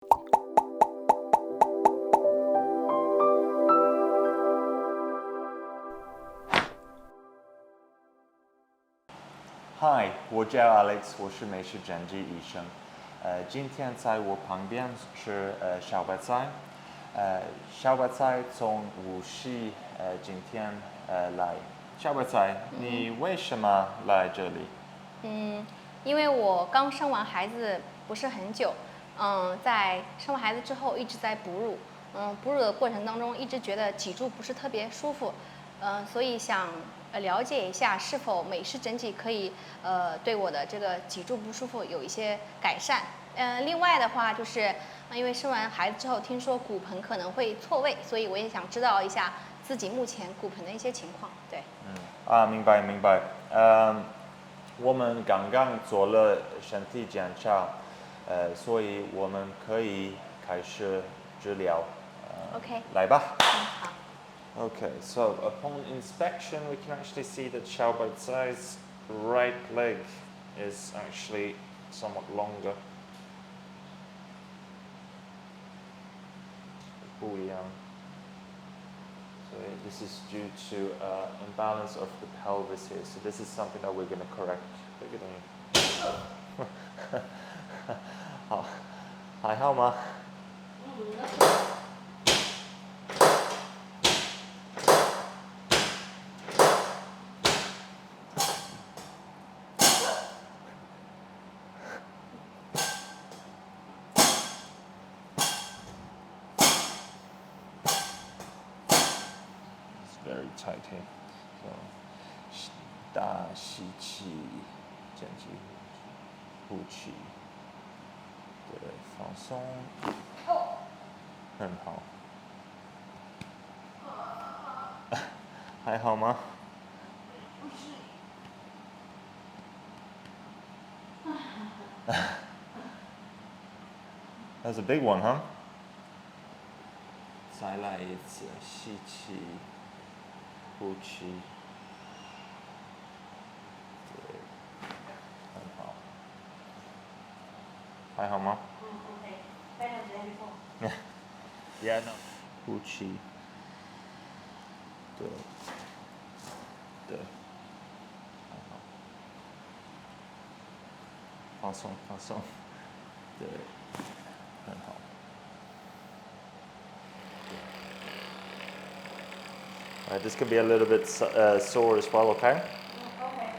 Hi，我叫 Alex，我是美食诊剂医生。今天在我旁边是小白菜。小白菜从无锡今天来。小白菜，你为什么来这里？因为我刚生完孩子不是很久，在生完孩子之后一直在哺乳，哺乳的过程当中一直觉得脊柱不是特别舒服，所以想了解一下是否美式整体可以对我的这个脊柱不舒服有一些改善。另外的话就是因为生完孩子之后听说骨盆可能会错位，所以我也想知道一下自己目前骨盆的一些情况。对。明白。我们刚刚做了身体检查，所以我们可以开始治疗。OK。来吧。好。Okay, so upon inspection, we can actually see that Xiaobai Zai's right leg is actually somewhat longer. 不一样。So this is due to imbalance of the pelvis here. So this is something that we're going to correct. 好，还好吗？Very tight here. So, 大吸气，减气，呼气，对，放松，很好。还好吗？That's a big one, huh? 再来一次，吸气。呼气，对，很好，还好吗OK. Better than before. Yeah, no. 呼气，对，很好，放松，对，很好。This can be a little bit sore as well, okay? Okay.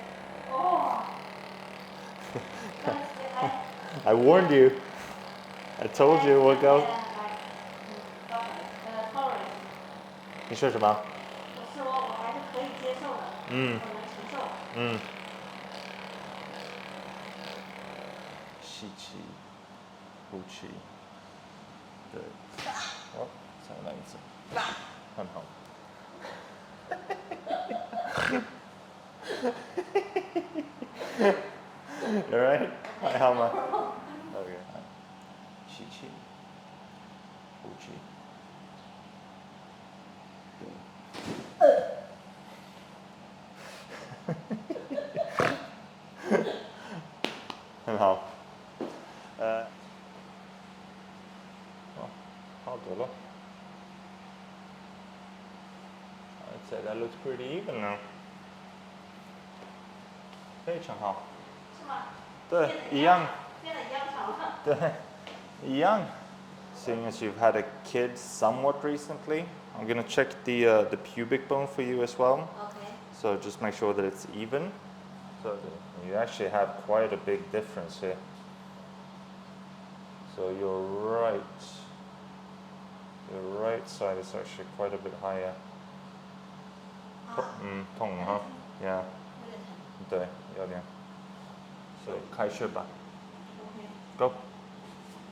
Oh. I warned you. I told you we'll go. 你说什么？我说我还是可以接受的，我能承受。吸气，呼气，对。再来一次，很好。You alright？ 还好吗 ？OK。吸气，呼气，很好。好多了。I'd say that looks pretty even now. 非常好。是吗？对，一样。变得一样长了。对，一样。Seeing as you've had a kid somewhat recently, I'm going to check the pubic bone for you as well. Okay. So just make sure that it's even. So you actually have quite a big difference here. So your right side is actually quite a bit higher. 痛哈 Yeah. 对，有点。所以开始吧。Go.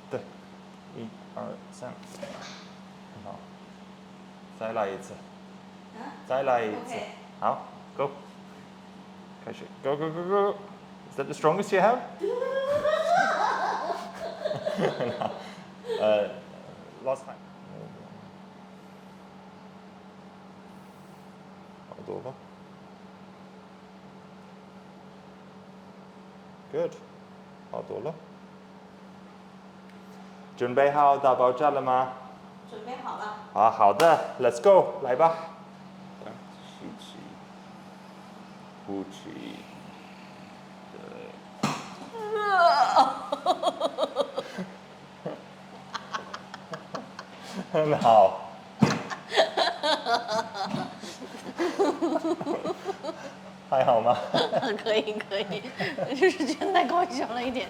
对，1、2、3，很好。再来一次。再来一次。好 ，Go。开始 ，Go Go Go Go。Is that the strongest you have? 很好。Last time. 好多了。Good. 好多了。准备好打包站了吗？准备好了。啊，好的 ，Let's go， 来吧。吸气，呼气，对。很好。还好吗？可以，就是觉得太搞笑了一点。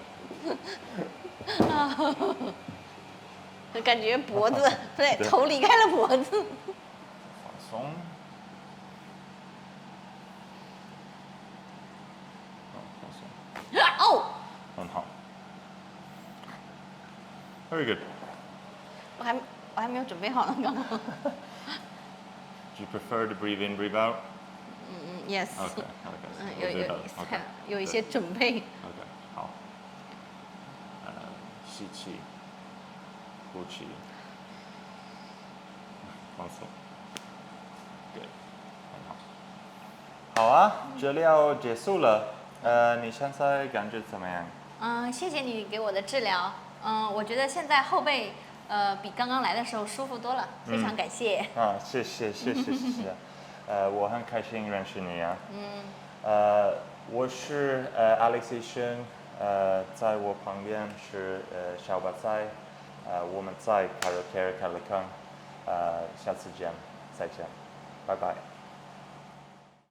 感觉脖子不对，头离开了脖子。放松。放松。哦。很好。Very good。我还没有准备好呢，刚刚。Do you prefer to breathe in, breathe out? Yes。Okay. 有一些准备。OK， 好。吸气，呼气，放松。对，很好。好啊，治疗结束了。你现在感觉怎么样？谢谢你给我的治疗。我觉得现在后背比刚刚来的时候舒服多了，非常感谢。谢谢。我很开心认识你啊。我是Alex医生，在我旁边是小白菜，我们在ChiroCare 开了坑，下次见，再见，拜拜。